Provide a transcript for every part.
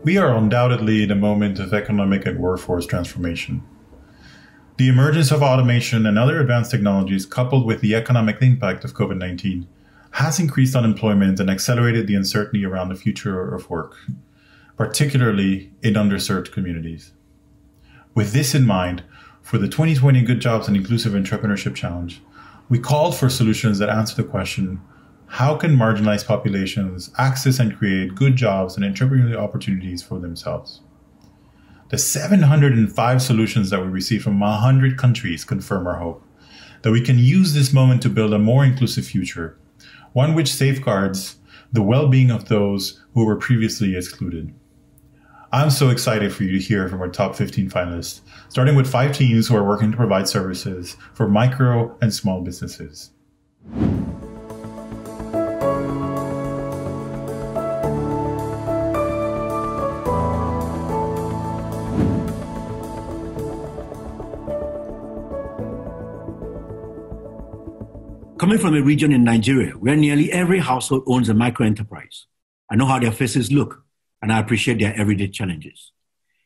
We are undoubtedly in a moment of economic and workforce transformation. The emergence of automation and other advanced technologies, coupled with the economic impact of COVID-19, has increased unemployment and accelerated the uncertainty around the future of work, particularly in underserved communities. With this in mind, for the 2020 Good Jobs and Inclusive Entrepreneurship Challenge, we called for solutions that answer the question, how can marginalized populations access and create good jobs and entrepreneurial opportunities for themselves? The 705 solutions that we received from 100 countries confirm our hope that we can use this moment to build a more inclusive future, one which safeguards the well-being of those who were previously excluded. I'm so excited for you to hear from our top 15 finalists, starting with 5 teams who are working to provide services for micro and small businesses. Coming from a region in Nigeria where nearly every household owns a micro-enterprise, I know how their faces look, and I appreciate their everyday challenges.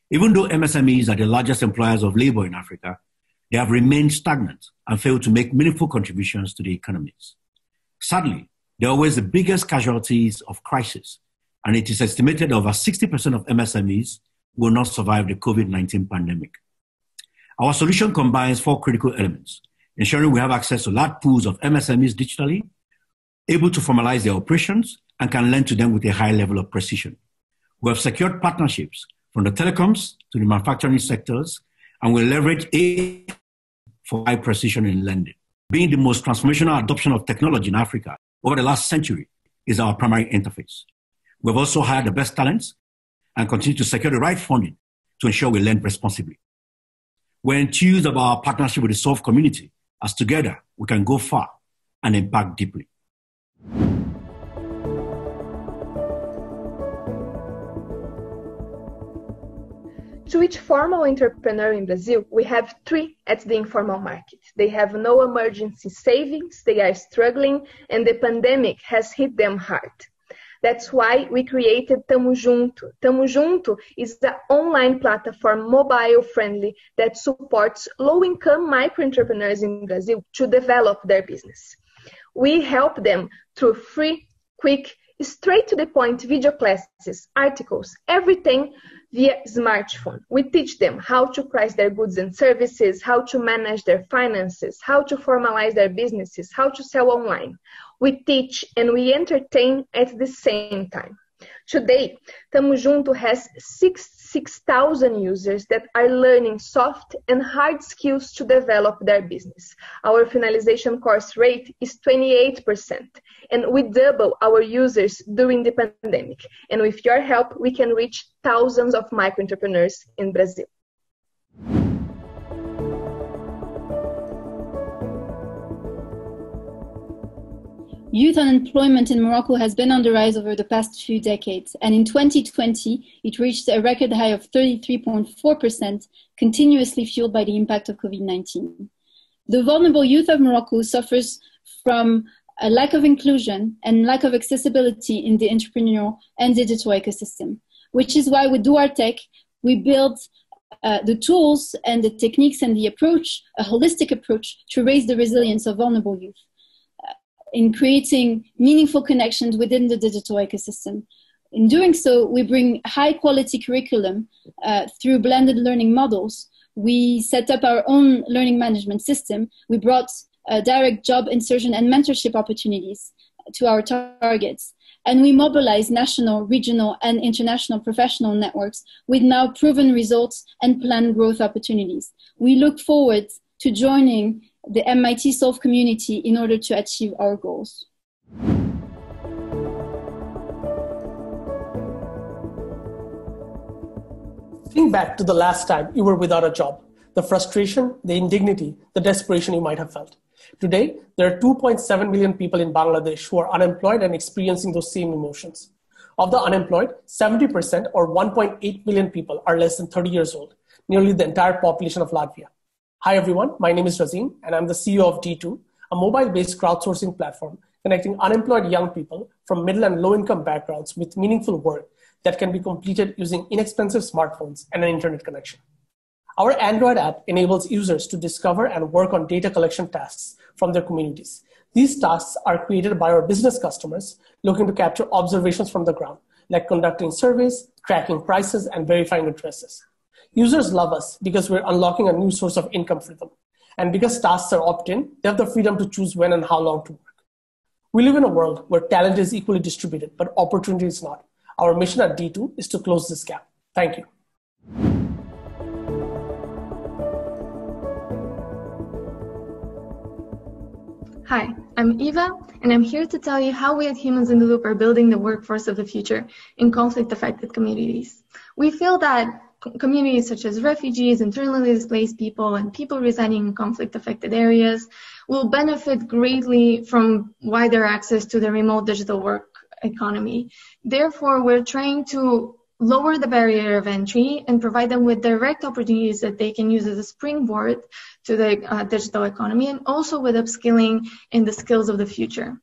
Even though MSMEs are the largest employers of labor in Africa, they have remained stagnant and failed to make meaningful contributions to the economies. Sadly, they're always the biggest casualties of crisis, and it is estimated that over 60% of MSMEs will not survive the COVID-19 pandemic. Our solution combines 4 critical elements: ensuring we have access to large pools of MSMEs digitally, able to formalize their operations, and can lend to them with a high level of precision. We have secured partnerships from the telecoms to the manufacturing sectors, and we leverage AI for high precision in lending. Being the most transformational adoption of technology in Africa over the last century is our primary interface. We have also hired the best talents and continue to secure the right funding to ensure we lend responsibly. We're enthused about our partnership with the Solve community, as together we can go far and impact deeply. To each formal entrepreneur in Brazil, we have 3 at the informal market. They have no emergency savings, they are struggling, and the pandemic has hit them hard. That's why we created Tamo Junto. Tamo Junto is the online platform, mobile-friendly, that supports low-income micro-entrepreneurs in Brazil to develop their business. We help them through free, quick, straight-to-the-point video classes, articles, everything via smartphone. We teach them how to price their goods and services, how to manage their finances, how to formalize their businesses, how to sell online. We teach and we entertain at the same time. Today, Tamo Junto has 6,000 users that are learning soft and hard skills to develop their business. Our finalization course rate is 28%, and we double our users during the pandemic. And with your help, we can reach thousands of micro-entrepreneurs in Brazil. Youth unemployment in Morocco has been on the rise over the past few decades, and in 2020, it reached a record high of 33.4%, continuously fueled by the impact of COVID-19. The vulnerable youth of Morocco suffers from a lack of inclusion and lack of accessibility in the entrepreneurial and digital ecosystem, which is why with DuarTech, we build the tools and the techniques and the approach, a holistic approach to raise the resilience of vulnerable youth, in creating meaningful connections within the digital ecosystem. In doing so, we bring high quality curriculum through blended learning models. We set up our own learning management system. We brought direct job insertion and mentorship opportunities to our targets. And we mobilize national, regional, and international professional networks with now proven results and planned growth opportunities. We look forward to joining the MIT Solve community in order to achieve our goals. Think back to the last time you were without a job, the frustration, the indignity, the desperation you might have felt. Today, there are 2.7 million people in Bangladesh who are unemployed and experiencing those same emotions. Of the unemployed, 70% or 1.8 million people are less than 30 years old, nearly the entire population of Latvia. Hi everyone, my name is Razeen and I'm the CEO of D2, a mobile-based crowdsourcing platform connecting unemployed young people from middle and low-income backgrounds with meaningful work that can be completed using inexpensive smartphones and an internet connection. Our Android app enables users to discover and work on data collection tasks from their communities. These tasks are created by our business customers looking to capture observations from the ground, like conducting surveys, tracking prices, and verifying addresses. Users love us because we're unlocking a new source of income for them. And because tasks are opt-in, they have the freedom to choose when and how long to work. We live in a world where talent is equally distributed, but opportunity is not. Our mission at D2 is to close this gap. Thank you. Hi, I'm Eva, and I'm here to tell you how we at Humans in the Loop are building the workforce of the future in conflict-affected communities. We feel that communities such as refugees, internally displaced people, and people residing in conflict-affected areas will benefit greatly from wider access to the remote digital work economy. Therefore, we're trying to lower the barrier of entry and provide them with direct opportunities that they can use as a springboard to the digital economy, and also with upskilling in the skills of the future.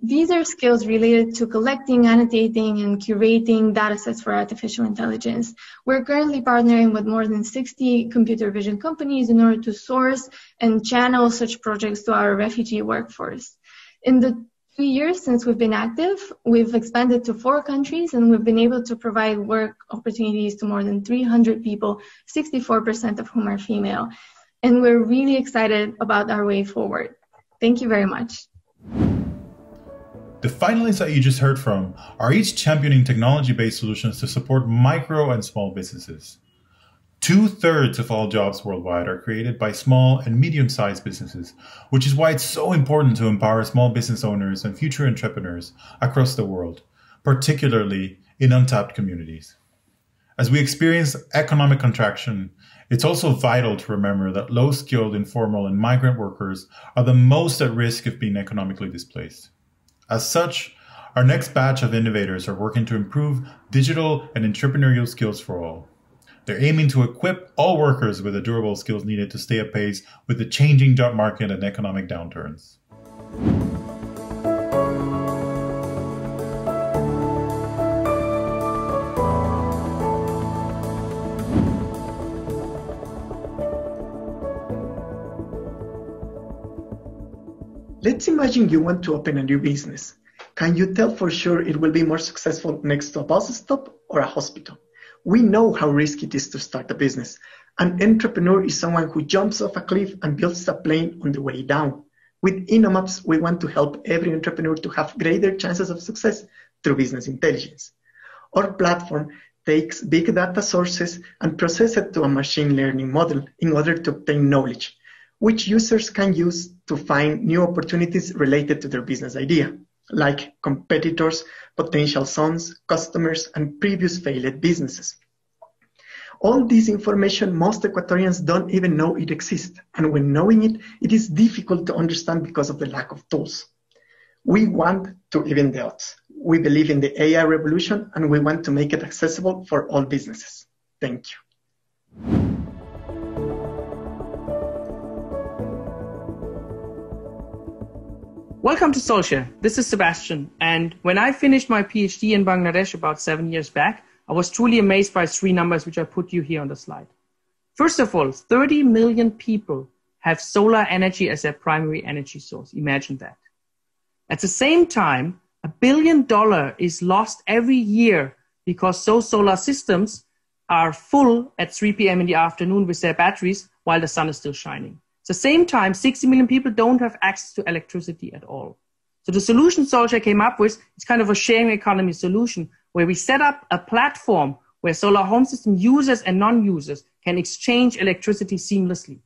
These are skills related to collecting, annotating, and curating data sets for artificial intelligence. We're currently partnering with more than 60 computer vision companies in order to source and channel such projects to our refugee workforce. In the 2 years since we've been active, we've expanded to 4 countries, and we've been able to provide work opportunities to more than 300 people, 64% of whom are female. And we're really excited about our way forward. Thank you very much. The finalists that you just heard from are each championing technology-based solutions to support micro and small businesses. 2/3 of all jobs worldwide are created by small and medium-sized businesses, which is why it's so important to empower small business owners and future entrepreneurs across the world, particularly in untapped communities. As we experience economic contraction, it's also vital to remember that low-skilled, informal, and migrant workers are the most at risk of being economically displaced. As such, our next batch of innovators are working to improve digital and entrepreneurial skills for all. They're aiming to equip all workers with the durable skills needed to stay apace with the changing job market and economic downturns. Let's imagine you want to open a new business. Can you tell for sure it will be more successful next to a bus stop or a hospital? We know how risky it is to start a business. An entrepreneur is someone who jumps off a cliff and builds a plane on the way down. With InnoMaps, we want to help every entrepreneur to have greater chances of success through business intelligence. Our platform takes big data sources and processes it to a machine learning model in order to obtain knowledge, which users can use to find new opportunities related to their business idea, like competitors, potential sons, customers, and previous failed businesses. All this information, most Ecuadorians don't even know it exists, and when knowing it, it is difficult to understand because of the lack of tools. We want to even the odds. We believe in the AI revolution, and we want to make it accessible for all businesses. Thank you. Welcome to Soulshare. This is Sebastian, and when I finished my PhD in Bangladesh about 7 years back, I was truly amazed by 3 numbers which I put you here on the slide. First of all, 30 million people have solar energy as their primary energy source. Imagine that. At the same time, $1 billion is lost every year because those solar systems are full at 3 p.m. in the afternoon with their batteries while the sun is still shining. At the same time, 60 million people don't have access to electricity at all. So the solution Soulshare came up with is kind of a sharing economy solution where we set up a platform where solar home system users and non-users can exchange electricity seamlessly.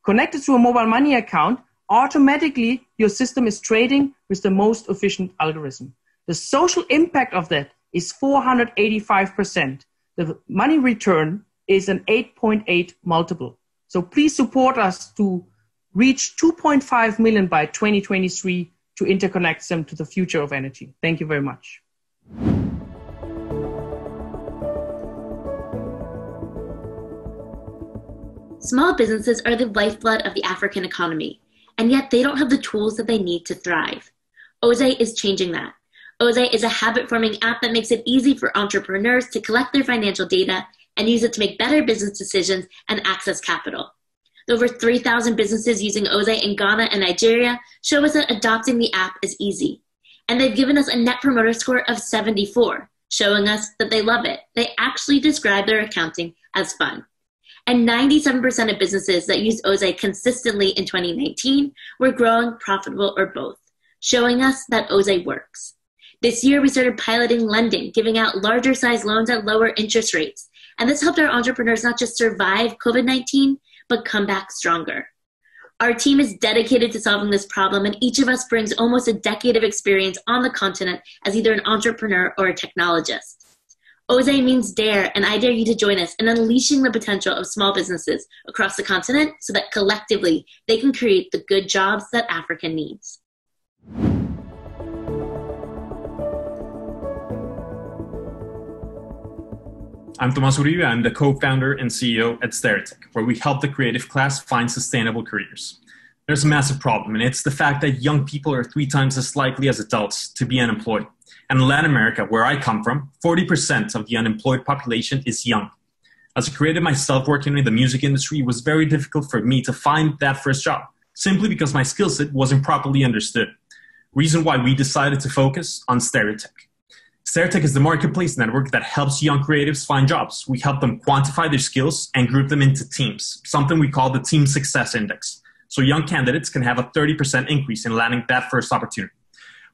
Connected to a mobile money account, automatically your system is trading with the most efficient algorithm. The social impact of that is 485%. The money return is an 8.8 multiple. So please support us to reach 2.5 million by 2023 to interconnect them to the future of energy. Thank you very much. Small businesses are the lifeblood of the African economy, and yet they don't have the tools that they need to thrive. OZE is changing that. Oze is a habit-forming app that makes it easy for entrepreneurs to collect their financial data and use it to make better business decisions and access capital. The over 3,000 businesses using Oze in Ghana and Nigeria show us that adopting the app is easy. And they've given us a Net Promoter Score of 74, showing us that they love it. They actually describe their accounting as fun. And 97% of businesses that used Oze consistently in 2019 were growing, profitable, or both, showing us that Oze works. This year, we started piloting lending, giving out larger size loans at lower interest rates. And this helped our entrepreneurs not just survive COVID-19, but come back stronger. Our team is dedicated to solving this problem, and each of us brings almost a decade of experience on the continent as either an entrepreneur or a technologist. Oze means dare, and I dare you to join us in unleashing the potential of small businesses across the continent so that collectively they can create the good jobs that Africa needs. I'm Tomas Uribe. I'm the co-founder and CEO at Stereotech, where we help the creative class find sustainable careers. There's a massive problem, and it's the fact that young people are 3 times as likely as adults to be unemployed. And in Latin America, where I come from, 40% of the unemployed population is young. As a creative myself working in the music industry, it was very difficult for me to find that first job, simply because my skill set wasn't properly understood. Reason why we decided to focus on Stereotech. Stereotech is the marketplace network that helps young creatives find jobs. We help them quantify their skills and group them into teams, something we call the Team Success Index. So young candidates can have a 30% increase in landing that first opportunity.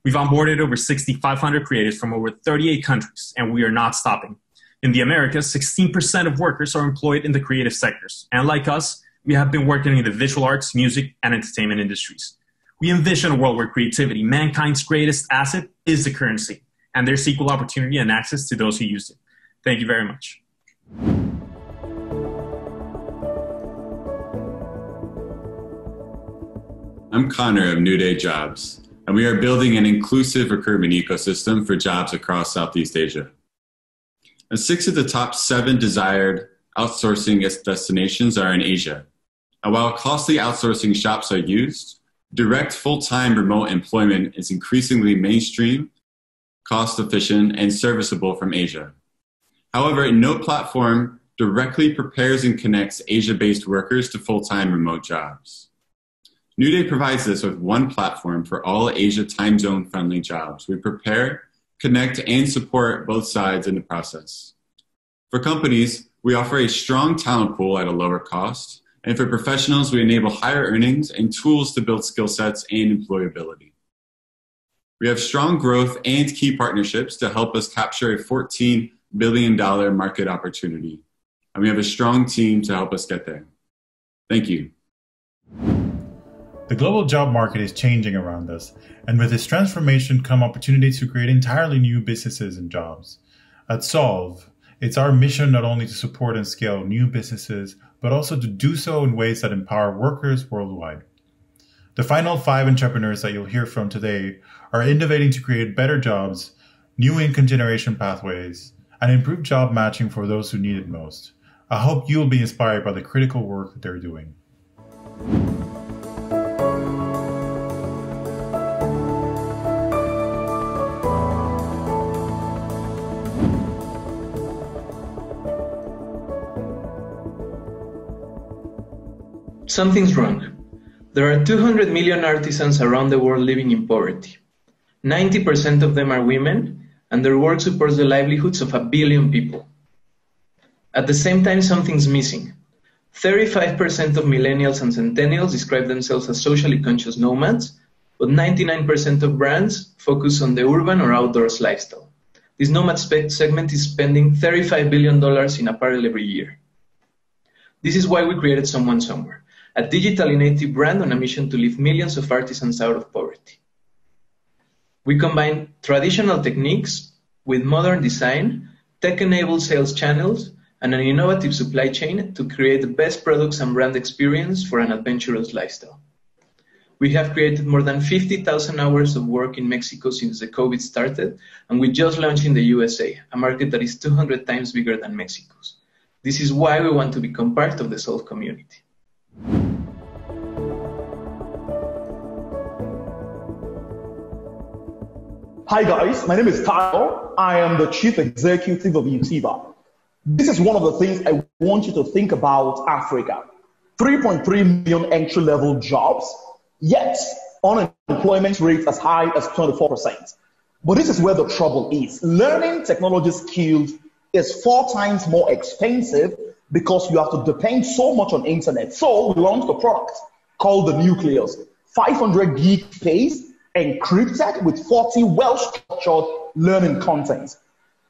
We've onboarded over 6,500 creatives from over 38 countries, and we are not stopping. In the Americas, 16% of workers are employed in the creative sectors. And like us, we have been working in the visual arts, music, and entertainment industries. We envision a world where creativity, mankind's greatest asset, is the currency, and there's equal opportunity and access to those who use it. Thank you very much. I'm Connor of New Day Jobs, and we are building an inclusive recruitment ecosystem for jobs across Southeast Asia. And 6 of the top 7 desired outsourcing destinations are in Asia. And while costly outsourcing shops are used, direct full-time remote employment is increasingly mainstream, cost-efficient, and serviceable from Asia. However, no platform directly prepares and connects Asia-based workers to full-time remote jobs. New Day provides this with one platform for all Asia time zone-friendly jobs. We prepare, connect, and support both sides in the process. For companies, we offer a strong talent pool at a lower cost, and for professionals, we enable higher earnings and tools to build skill sets and employability. We have strong growth and key partnerships to help us capture a $14 billion market opportunity. And we have a strong team to help us get there. Thank you. The global job market is changing around us, and with this transformation come opportunities to create entirely new businesses and jobs. At Solve, it's our mission not only to support and scale new businesses, but also to do so in ways that empower workers worldwide. The final 5 entrepreneurs that you'll hear from today are innovating to create better jobs, new income generation pathways, and improve job matching for those who need it most. I hope you'll be inspired by the critical work that they're doing. Something's wrong. There are 200 million artisans around the world living in poverty. 90% of them are women, and their work supports the livelihoods of 1 billion people. At the same time, something's missing. 35% of millennials and centennials describe themselves as socially conscious nomads, but 99% of brands focus on the urban or outdoors lifestyle. This nomad segment is spending $35 billion in apparel every year. This is why we created Someone Somewhere, a digitally native brand on a mission to lift millions of artisans out of poverty. We combine traditional techniques with modern design, tech-enabled sales channels, and an innovative supply chain to create the best products and brand experience for an adventurous lifestyle. We have created more than 50,000 hours of work in Mexico since the COVID started, and we just launched in the USA, a market that is 200 times bigger than Mexico's. This is why we want to become part of the Solve community. Hi guys, my name is Kyle. I am the Chief Executive of UTIBA. This is one of the things I want you to think about Africa. 3.3 million entry-level jobs, yet unemployment rate as high as 24%. But this is where the trouble is. Learning technology skills is 4 times more expensive because you have to depend so much on internet. So we launched a product called the Nucleus. 500 gig space, encrypted with 40 well-structured learning content.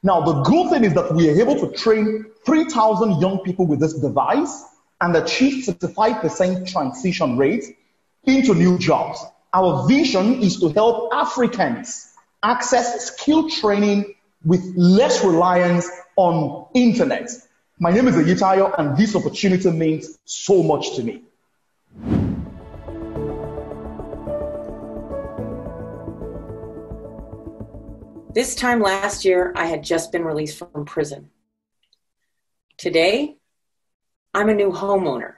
Now, the good thing is that we are able to train 3,000 young people with this device and achieve 65% transition rate into new jobs. Our vision is to help Africans access skill training with less reliance on internet. My name is Ayitayo, and this opportunity means so much to me. This time last year, I had just been released from prison. Today, I'm a new homeowner,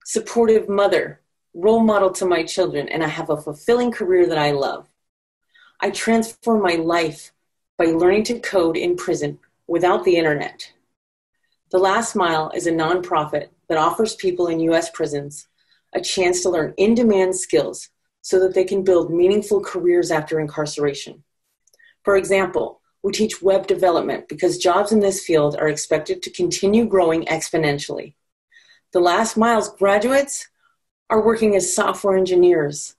supportive mother, role model to my children, and I have a fulfilling career that I love. I transformed my life by learning to code in prison without the internet. The Last Mile is a nonprofit that offers people in U.S. prisons a chance to learn in-demand skills so that they can build meaningful careers after incarceration. For example, we teach web development because jobs in this field are expected to continue growing exponentially. The Last Mile's graduates are working as software engineers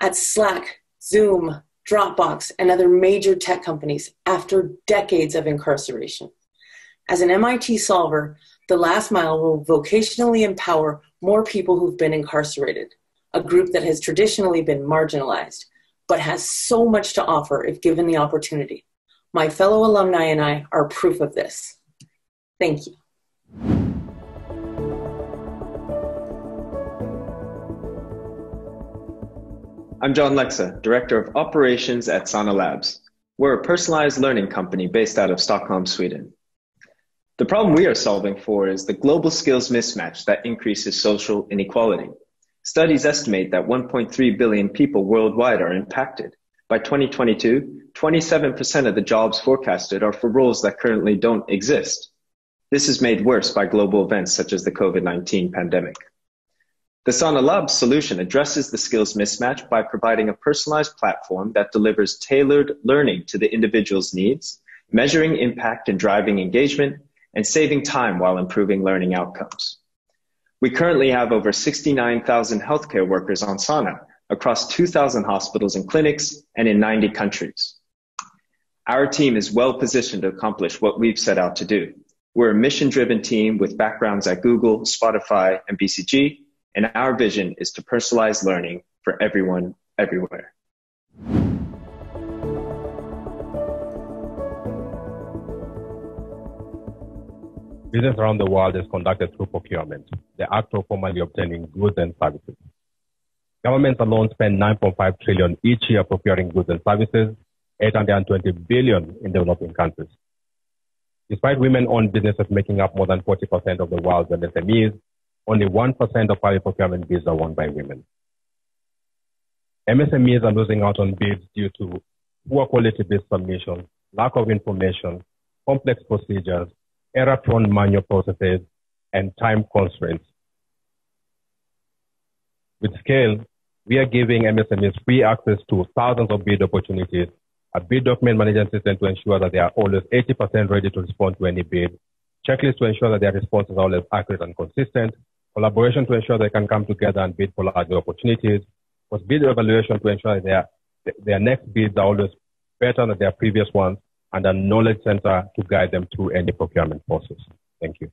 at Slack, Zoom, Dropbox, and other major tech companies after decades of incarceration. As an MIT solver, The Last Mile will vocationally empower more people who've been incarcerated, a group that has traditionally been marginalized, but has so much to offer if given the opportunity. My fellow alumni and I are proof of this. Thank you. I'm John Lexa, Director of Operations at Sana Labs. We're a personalized learning company based out of Stockholm, Sweden. The problem we are solving for is the global skills mismatch that increases social inequality. Studies estimate that 1.3 billion people worldwide are impacted. By 2022, 27% of the jobs forecasted are for roles that currently don't exist. This is made worse by global events such as the COVID-19 pandemic. The Sana Labs solution addresses the skills mismatch by providing a personalized platform that delivers tailored learning to the individual's needs, measuring impact and driving engagement, and saving time while improving learning outcomes. We currently have over 69,000 healthcare workers on Sana across 2,000 hospitals and clinics and in 90 countries. Our team is well positioned to accomplish what we've set out to do. We're a mission-driven team with backgrounds at Google, Spotify, and BCG, and our vision is to personalize learning for everyone, everywhere. Business around the world is conducted through procurement, the act of formally obtaining goods and services. Governments alone spend 9.5 trillion each year procuring goods and services, 820 billion in developing countries. Despite women-owned businesses making up more than 40% of the world's MSMEs, only 1% of private procurement bids are won by women. MSMEs are losing out on bids due to poor quality bid submissions, lack of information, complex procedures, error-prone manual processes, and time constraints. With Scale, we are giving MSMEs free access to thousands of bid opportunities, a bid document management system to ensure that they are always 80% ready to respond to any bid, checklists to ensure that their responses are always accurate and consistent, collaboration to ensure they can come together and bid for larger opportunities, post-bid evaluation to ensure that their next bids are always better than their previous ones, and a knowledge center to guide them through any procurement process. Thank you.